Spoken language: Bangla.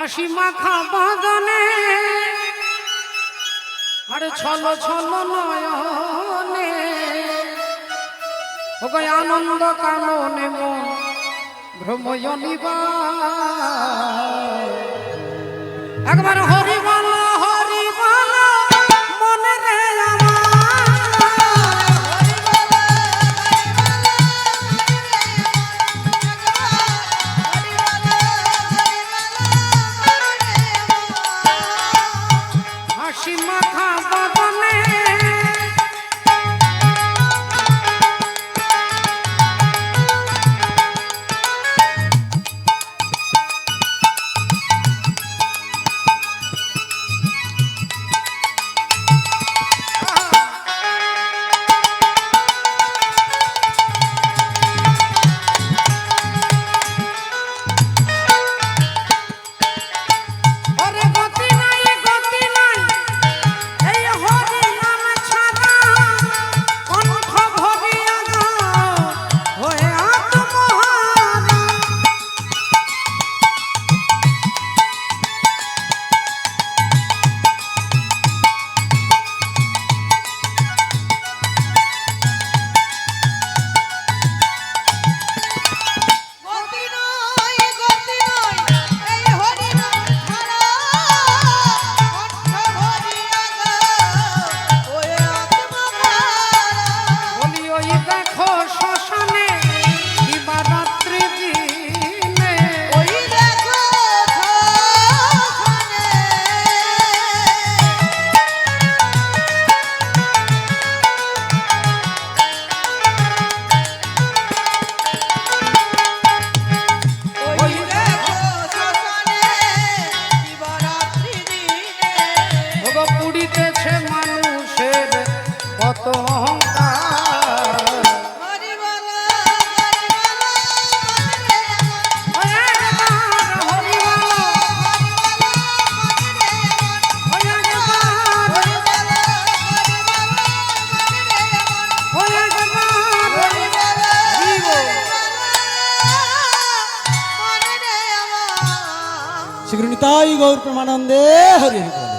হাসি মাখা বাগানে আরে ছলো ছলো নয়নে ও গো আনন্দ কাননে মন ভ্রময়নিবা একবার হরি বলো মনে রে হাসি মাখা বাগানে পুড়িতেছে মানুষের কত শ্রী নিতাই গৌর প্রেমানন্দে হরি হরি।